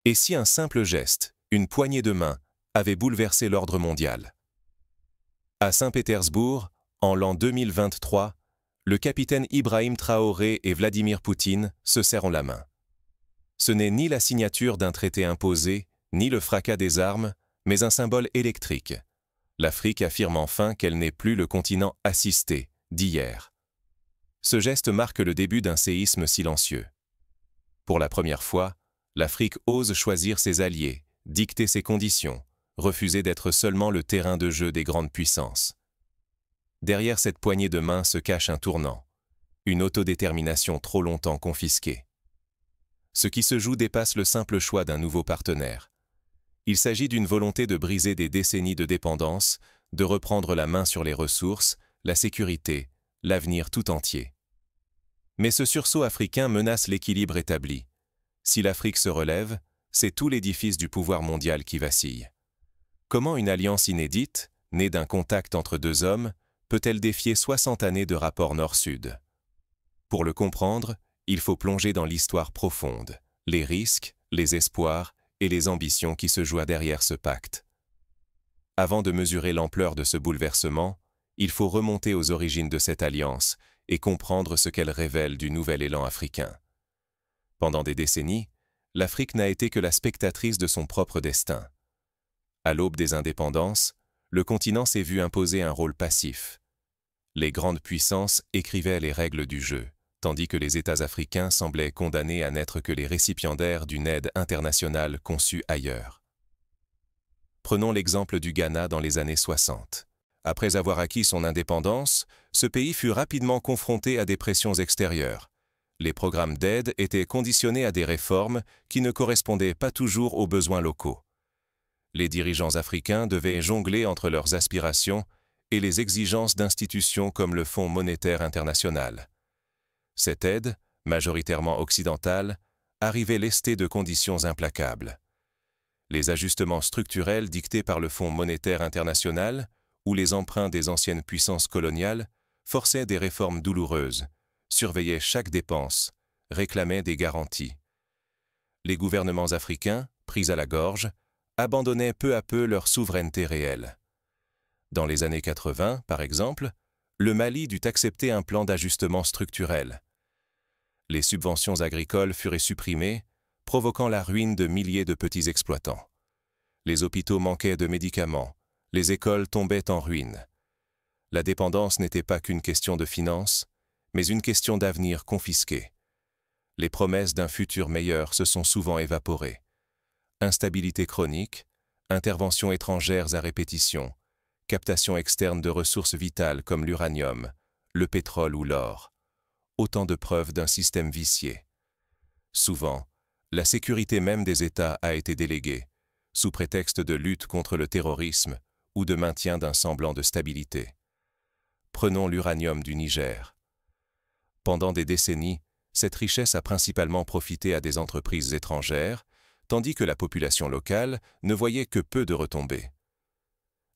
Et si un simple geste, une poignée de main, avait bouleversé l'ordre mondial? À Saint-Pétersbourg, en l'an 2023, le capitaine Ibrahim Traoré et Vladimir Poutine se serrent la main. Ce n'est ni la signature d'un traité imposé, ni le fracas des armes, mais un symbole électrique. L'Afrique affirme enfin qu'elle n'est plus le continent assisté d'hier. Ce geste marque le début d'un séisme silencieux. Pour la première fois, l'Afrique ose choisir ses alliés, dicter ses conditions, refuser d'être seulement le terrain de jeu des grandes puissances. Derrière cette poignée de main se cache un tournant, une autodétermination trop longtemps confisquée. Ce qui se joue dépasse le simple choix d'un nouveau partenaire. Il s'agit d'une volonté de briser des décennies de dépendance, de reprendre la main sur les ressources, la sécurité, l'avenir tout entier. Mais ce sursaut africain menace l'équilibre établi. Si l'Afrique se relève, c'est tout l'édifice du pouvoir mondial qui vacille. Comment une alliance inédite, née d'un contact entre deux hommes, peut-elle défier 60 années de rapports Nord-Sud? Pour le comprendre, il faut plonger dans l'histoire profonde, les risques, les espoirs et les ambitions qui se jouent derrière ce pacte. Avant de mesurer l'ampleur de ce bouleversement, il faut remonter aux origines de cette alliance et comprendre ce qu'elle révèle du nouvel élan africain. Pendant des décennies, l'Afrique n'a été que la spectatrice de son propre destin. À l'aube des indépendances, le continent s'est vu imposer un rôle passif. Les grandes puissances écrivaient les règles du jeu, tandis que les États africains semblaient condamnés à n'être que les récipiendaires d'une aide internationale conçue ailleurs. Prenons l'exemple du Ghana dans les années 60. Après avoir acquis son indépendance, ce pays fut rapidement confronté à des pressions extérieures. Les programmes d'aide étaient conditionnés à des réformes qui ne correspondaient pas toujours aux besoins locaux. Les dirigeants africains devaient jongler entre leurs aspirations et les exigences d'institutions comme le Fonds monétaire international. Cette aide, majoritairement occidentale, arrivait lestée de conditions implacables. Les ajustements structurels dictés par le Fonds monétaire international ou les emprunts des anciennes puissances coloniales forçaient des réformes douloureuses, surveillaient chaque dépense, réclamaient des garanties. Les gouvernements africains, pris à la gorge, abandonnaient peu à peu leur souveraineté réelle. Dans les années 80, par exemple, le Mali dut accepter un plan d'ajustement structurel. Les subventions agricoles furent supprimées, provoquant la ruine de milliers de petits exploitants. Les hôpitaux manquaient de médicaments, les écoles tombaient en ruine. La dépendance n'était pas qu'une question de finances, mais une question d'avenir confisqué. Les promesses d'un futur meilleur se sont souvent évaporées. Instabilité chronique, interventions étrangères à répétition, captation externe de ressources vitales comme l'uranium, le pétrole ou l'or. Autant de preuves d'un système vicié. Souvent, la sécurité même des États a été déléguée, sous prétexte de lutte contre le terrorisme ou de maintien d'un semblant de stabilité. Prenons l'uranium du Niger. Pendant des décennies, cette richesse a principalement profité à des entreprises étrangères, tandis que la population locale ne voyait que peu de retombées.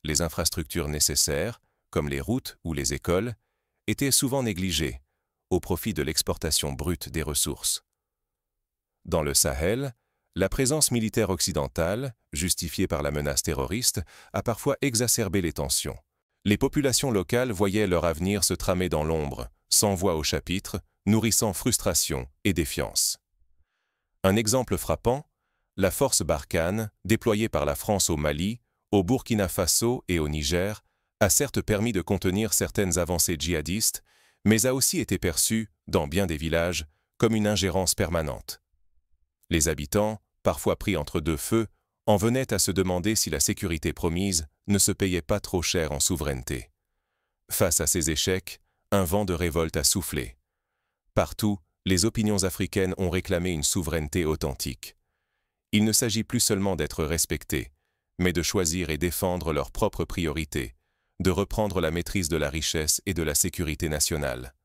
Les infrastructures nécessaires, comme les routes ou les écoles, étaient souvent négligées, au profit de l'exportation brute des ressources. Dans le Sahel, la présence militaire occidentale, justifiée par la menace terroriste, a parfois exacerbé les tensions. Les populations locales voyaient leur avenir se tramer dans l'ombre, sans voix au chapitre, nourrissant frustration et défiance. Un exemple frappant, la force Barkhane, déployée par la France au Mali, au Burkina Faso et au Niger, a certes permis de contenir certaines avancées djihadistes, mais a aussi été perçue, dans bien des villages, comme une ingérence permanente. Les habitants, parfois pris entre deux feux, en venaient à se demander si la sécurité promise ne se payait pas trop cher en souveraineté. Face à ces échecs, un vent de révolte a soufflé. Partout, les opinions africaines ont réclamé une souveraineté authentique. Il ne s'agit plus seulement d'être respectés, mais de choisir et défendre leurs propres priorités, de reprendre la maîtrise de la richesse et de la sécurité nationale.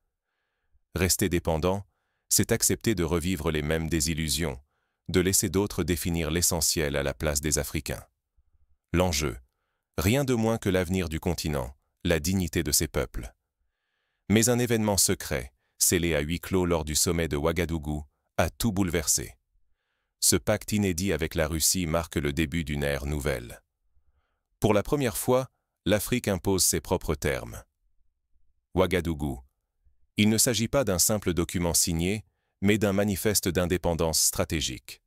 Rester dépendant, c'est accepter de revivre les mêmes désillusions, de laisser d'autres définir l'essentiel à la place des Africains. L'enjeu, rien de moins que l'avenir du continent, la dignité de ses peuples. Mais un événement secret, scellé à huis clos lors du sommet de Ouagadougou, a tout bouleversé. Ce pacte inédit avec la Russie marque le début d'une ère nouvelle. Pour la première fois, l'Afrique impose ses propres termes. Ouagadougou. Il ne s'agit pas d'un simple document signé, mais d'un manifeste d'indépendance stratégique.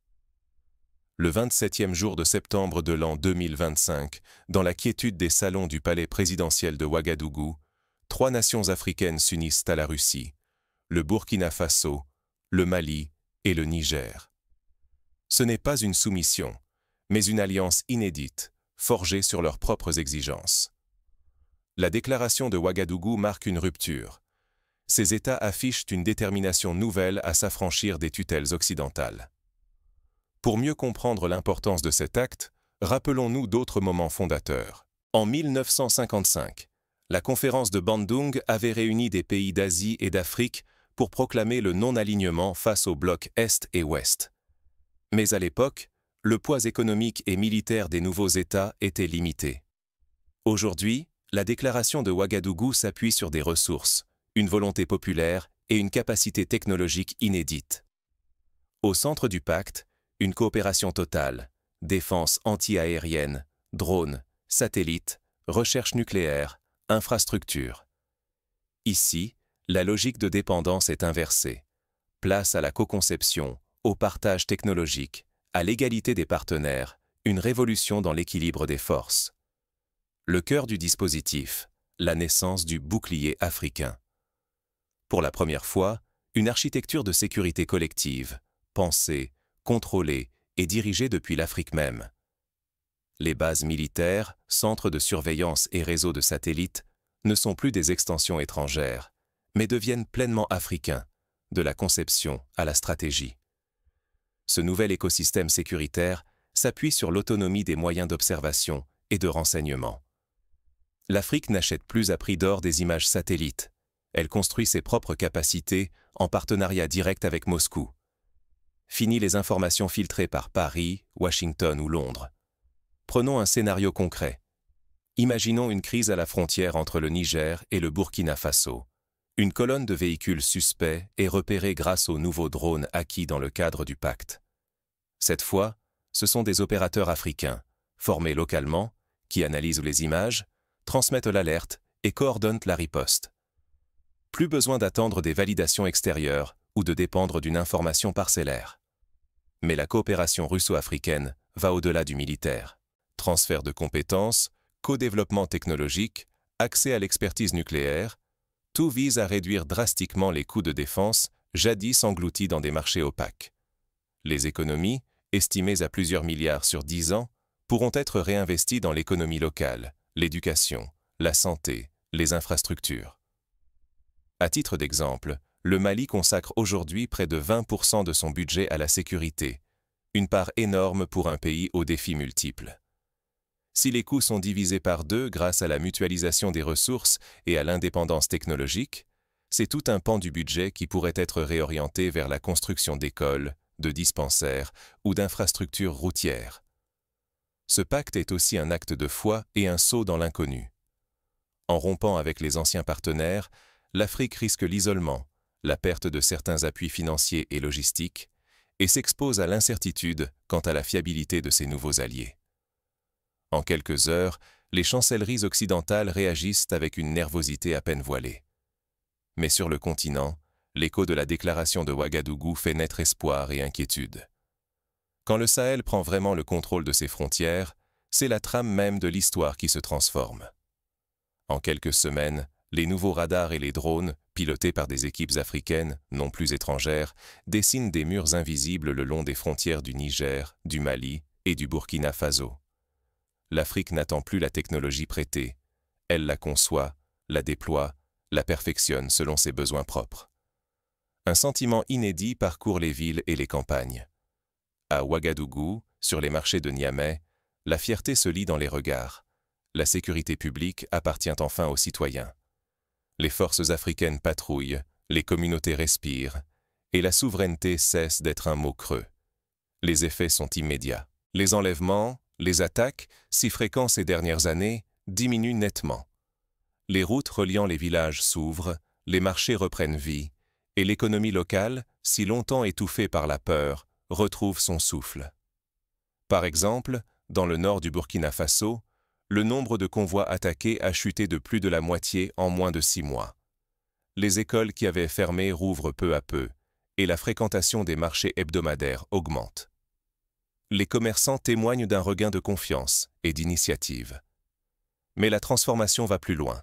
Le 27e jour de septembre de l'an 2025, dans la quiétude des salons du palais présidentiel de Ouagadougou, 3 nations africaines s'unissent à la Russie, le Burkina Faso, le Mali et le Niger. Ce n'est pas une soumission, mais une alliance inédite, forgée sur leurs propres exigences. La déclaration de Ouagadougou marque une rupture. Ces États affichent une détermination nouvelle à s'affranchir des tutelles occidentales. Pour mieux comprendre l'importance de cet acte, rappelons-nous d'autres moments fondateurs. En 1955, la conférence de Bandung avait réuni des pays d'Asie et d'Afrique pour proclamer le non-alignement face aux blocs Est et Ouest. Mais à l'époque, le poids économique et militaire des nouveaux États était limité. Aujourd'hui, la déclaration de Ouagadougou s'appuie sur des ressources, une volonté populaire et une capacité technologique inédite. Au centre du pacte, une coopération totale, défense anti-aérienne, drones, satellites, recherche nucléaire, infrastructures. Ici, la logique de dépendance est inversée. Place à la co-conception, au partage technologique, à l'égalité des partenaires, une révolution dans l'équilibre des forces. Le cœur du dispositif, la naissance du bouclier africain. Pour la première fois, une architecture de sécurité collective, pensée, contrôlée et dirigée depuis l'Afrique même. Les bases militaires, centres de surveillance et réseaux de satellites ne sont plus des extensions étrangères, mais deviennent pleinement africains, de la conception à la stratégie. Ce nouvel écosystème sécuritaire s'appuie sur l'autonomie des moyens d'observation et de renseignement. L'Afrique n'achète plus à prix d'or des images satellites. Elle construit ses propres capacités en partenariat direct avec Moscou. Fini les informations filtrées par Paris, Washington ou Londres. Prenons un scénario concret. Imaginons une crise à la frontière entre le Niger et le Burkina Faso. Une colonne de véhicules suspects est repérée grâce aux nouveaux drones acquis dans le cadre du pacte. Cette fois, ce sont des opérateurs africains, formés localement, qui analysent les images, transmettent l'alerte et coordonnent la riposte. Plus besoin d'attendre des validations extérieures ou de dépendre d'une information parcellaire. Mais la coopération russo-africaine va au-delà du militaire. Transfert de compétences, co-développement technologique, accès à l'expertise nucléaire, tout vise à réduire drastiquement les coûts de défense jadis engloutis dans des marchés opaques. Les économies, estimées à plusieurs milliards sur 10 ans, pourront être réinvesties dans l'économie locale, l'éducation, la santé, les infrastructures. À titre d'exemple, le Mali consacre aujourd'hui près de 20% de son budget à la sécurité, une part énorme pour un pays aux défis multiples. Si les coûts sont divisés par 2 grâce à la mutualisation des ressources et à l'indépendance technologique, c'est tout un pan du budget qui pourrait être réorienté vers la construction d'écoles, de dispensaires ou d'infrastructures routières. Ce pacte est aussi un acte de foi et un saut dans l'inconnu. En rompant avec les anciens partenaires, l'Afrique risque l'isolement, la perte de certains appuis financiers et logistiques, et s'expose à l'incertitude quant à la fiabilité de ses nouveaux alliés. En quelques heures, les chancelleries occidentales réagissent avec une nervosité à peine voilée. Mais sur le continent, l'écho de la déclaration de Ouagadougou fait naître espoir et inquiétude. Quand le Sahel prend vraiment le contrôle de ses frontières, c'est la trame même de l'histoire qui se transforme. En quelques semaines, les nouveaux radars et les drones, pilotés par des équipes africaines, non plus étrangères, dessinent des murs invisibles le long des frontières du Niger, du Mali et du Burkina Faso. L'Afrique n'attend plus la technologie prêtée. Elle la conçoit, la déploie, la perfectionne selon ses besoins propres. Un sentiment inédit parcourt les villes et les campagnes. À Ouagadougou, sur les marchés de Niamey, la fierté se lit dans les regards. La sécurité publique appartient enfin aux citoyens. Les forces africaines patrouillent, les communautés respirent, et la souveraineté cesse d'être un mot creux. Les effets sont immédiats. Les enlèvements, les attaques, si fréquents ces dernières années, diminuent nettement. Les routes reliant les villages s'ouvrent, les marchés reprennent vie, et l'économie locale, si longtemps étouffée par la peur, retrouve son souffle. Par exemple, dans le nord du Burkina Faso, le nombre de convois attaqués a chuté de plus de la moitié en moins de 6 mois. Les écoles qui avaient fermé rouvrent peu à peu, et la fréquentation des marchés hebdomadaires augmente. Les commerçants témoignent d'un regain de confiance et d'initiative. Mais la transformation va plus loin.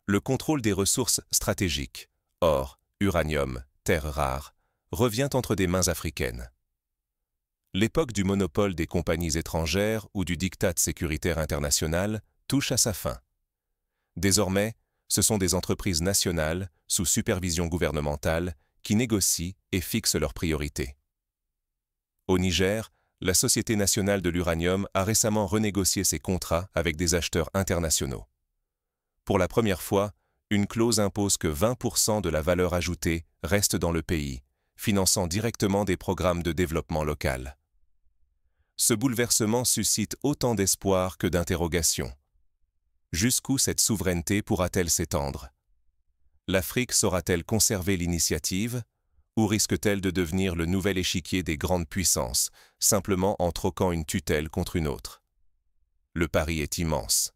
Le contrôle des ressources stratégiques, or, uranium, terres rares, revient entre des mains africaines. L'époque du monopole des compagnies étrangères ou du diktat sécuritaire international touche à sa fin. Désormais, ce sont des entreprises nationales, sous supervision gouvernementale, qui négocient et fixent leurs priorités. Au Niger, la Société nationale de l'uranium a récemment renégocié ses contrats avec des acheteurs internationaux. Pour la première fois, une clause impose que 20% de la valeur ajoutée reste dans le pays, finançant directement des programmes de développement local. Ce bouleversement suscite autant d'espoir que d'interrogations. Jusqu'où cette souveraineté pourra-t-elle s'étendre? L'Afrique saura-t-elle conserver l'initiative, ou risque-t-elle de devenir le nouvel échiquier des grandes puissances, simplement en troquant une tutelle contre une autre? Le pari est immense.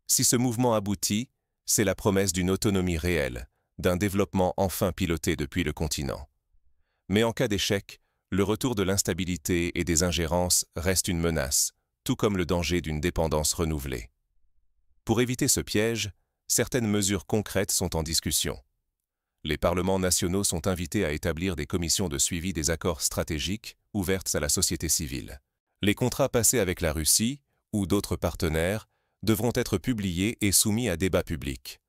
Si ce mouvement aboutit, c'est la promesse d'une autonomie réelle, d'un développement enfin piloté depuis le continent. Mais en cas d'échec, le retour de l'instabilité et des ingérences reste une menace, tout comme le danger d'une dépendance renouvelée. Pour éviter ce piège, certaines mesures concrètes sont en discussion. Les parlements nationaux sont invités à établir des commissions de suivi des accords stratégiques ouvertes à la société civile. Les contrats passés avec la Russie, ou d'autres partenaires, devront être publiés et soumis à débat public.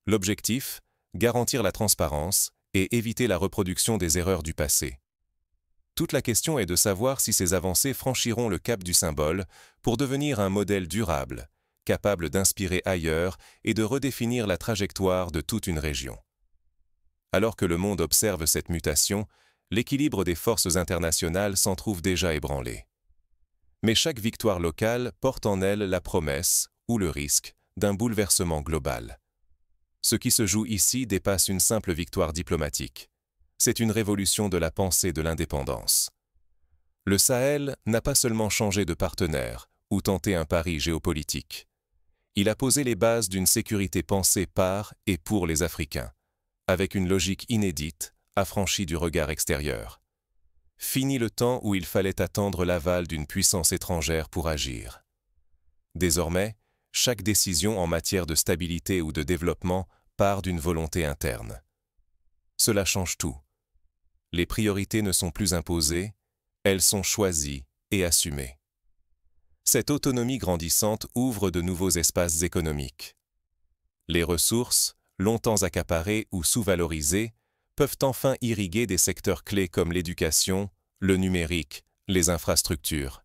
L'objectif, garantir la transparence et éviter la reproduction des erreurs du passé. Toute la question est de savoir si ces avancées franchiront le cap du symbole pour devenir un modèle durable, capable d'inspirer ailleurs et de redéfinir la trajectoire de toute une région. Alors que le monde observe cette mutation, l'équilibre des forces internationales s'en trouve déjà ébranlé. Mais chaque victoire locale porte en elle la promesse, ou le risque, d'un bouleversement global. Ce qui se joue ici dépasse une simple victoire diplomatique. C'est une révolution de la pensée de l'indépendance. Le Sahel n'a pas seulement changé de partenaire ou tenté un pari géopolitique. Il a posé les bases d'une sécurité pensée par et pour les Africains, avec une logique inédite, affranchie du regard extérieur. Fini le temps où il fallait attendre l'aval d'une puissance étrangère pour agir. Désormais, chaque décision en matière de stabilité ou de développement part d'une volonté interne. Cela change tout. Les priorités ne sont plus imposées, elles sont choisies et assumées. Cette autonomie grandissante ouvre de nouveaux espaces économiques. Les ressources, longtemps accaparées ou sous-valorisées, peuvent enfin irriguer des secteurs clés comme l'éducation, le numérique, les infrastructures.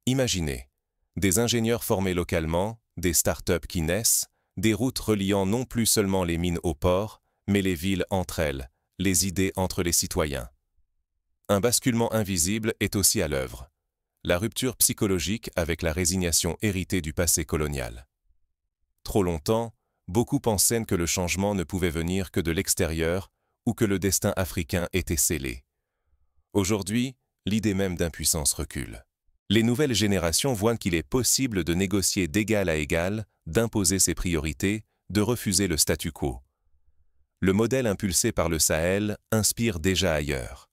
Imaginez, des ingénieurs formés localement, des start-up qui naissent, des routes reliant non plus seulement les mines aux ports, mais les villes entre elles, les idées entre les citoyens. Un basculement invisible est aussi à l'œuvre. La rupture psychologique avec la résignation héritée du passé colonial. Trop longtemps, beaucoup pensaient que le changement ne pouvait venir que de l'extérieur ou que le destin africain était scellé. Aujourd'hui, l'idée même d'impuissance recule. Les nouvelles générations voient qu'il est possible de négocier d'égal à égal, d'imposer ses priorités, de refuser le statu quo. Le modèle impulsé par le Sahel inspire déjà ailleurs.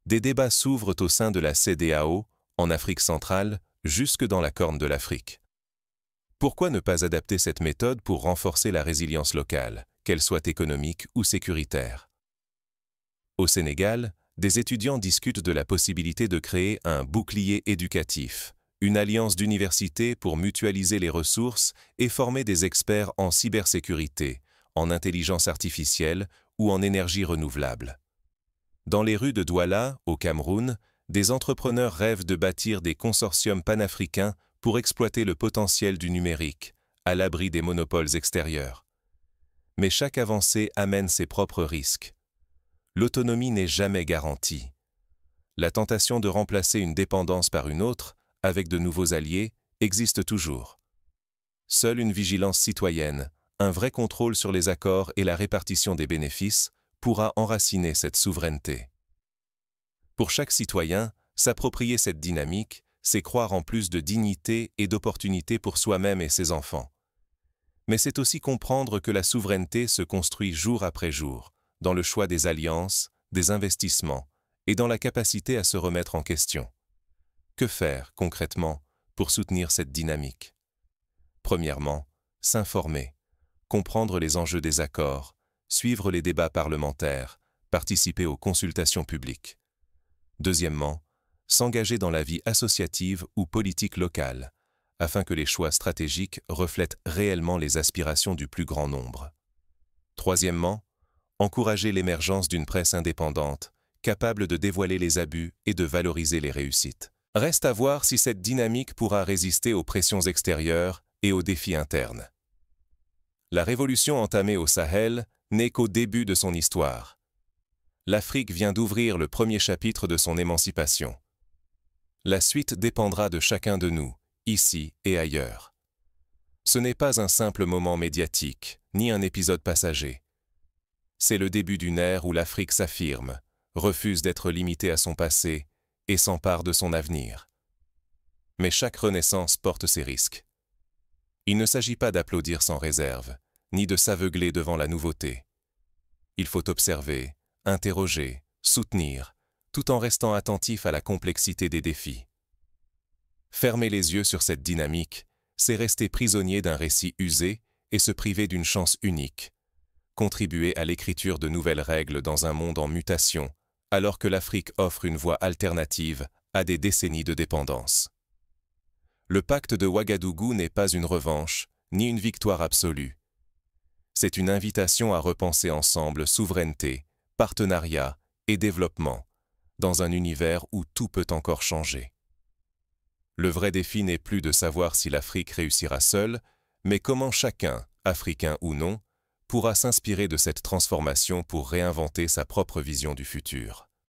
Des débats s'ouvrent au sein de la CEDEAO, en Afrique centrale, jusque dans la Corne de l'Afrique. Pourquoi ne pas adapter cette méthode pour renforcer la résilience locale, qu'elle soit économique ou sécuritaire? Au Sénégal, des étudiants discutent de la possibilité de créer un bouclier éducatif, une alliance d'universités pour mutualiser les ressources et former des experts en cybersécurité, en intelligence artificielle ou en énergie renouvelable. Dans les rues de Douala, au Cameroun, des entrepreneurs rêvent de bâtir des consortiums panafricains pour exploiter le potentiel du numérique, à l'abri des monopoles extérieurs. Mais chaque avancée amène ses propres risques. L'autonomie n'est jamais garantie. La tentation de remplacer une dépendance par une autre, avec de nouveaux alliés, existe toujours. Seule une vigilance citoyenne, un vrai contrôle sur les accords et la répartition des bénéfices pourra enraciner cette souveraineté. Pour chaque citoyen, s'approprier cette dynamique, c'est croire en plus de dignité et d'opportunités pour soi-même et ses enfants. Mais c'est aussi comprendre que la souveraineté se construit jour après jour, dans le choix des alliances, des investissements et dans la capacité à se remettre en question. Que faire, concrètement, pour soutenir cette dynamique? Premièrement, s'informer, comprendre les enjeux des accords, suivre les débats parlementaires, participer aux consultations publiques. Deuxièmement, s'engager dans la vie associative ou politique locale, afin que les choix stratégiques reflètent réellement les aspirations du plus grand nombre. Troisièmement, encourager l'émergence d'une presse indépendante, capable de dévoiler les abus et de valoriser les réussites. Reste à voir si cette dynamique pourra résister aux pressions extérieures et aux défis internes. La révolution entamée au Sahel n'est qu'au début de son histoire. L'Afrique vient d'ouvrir le premier chapitre de son émancipation. La suite dépendra de chacun de nous, ici et ailleurs. Ce n'est pas un simple moment médiatique, ni un épisode passager. C'est le début d'une ère où l'Afrique s'affirme, refuse d'être limitée à son passé et s'empare de son avenir. Mais chaque renaissance porte ses risques. Il ne s'agit pas d'applaudir sans réserve, ni de s'aveugler devant la nouveauté. Il faut observer, interroger, soutenir, tout en restant attentif à la complexité des défis. Fermer les yeux sur cette dynamique, c'est rester prisonnier d'un récit usé et se priver d'une chance unique. Contribuer à l'écriture de nouvelles règles dans un monde en mutation, alors que l'Afrique offre une voie alternative à des décennies de dépendance. Le pacte de Ouagadougou n'est pas une revanche, ni une victoire absolue. C'est une invitation à repenser ensemble souveraineté, partenariat et développement, dans un univers où tout peut encore changer. Le vrai défi n'est plus de savoir si l'Afrique réussira seule, mais comment chacun, africain ou non, pourra s'inspirer de cette transformation pour réinventer sa propre vision du futur.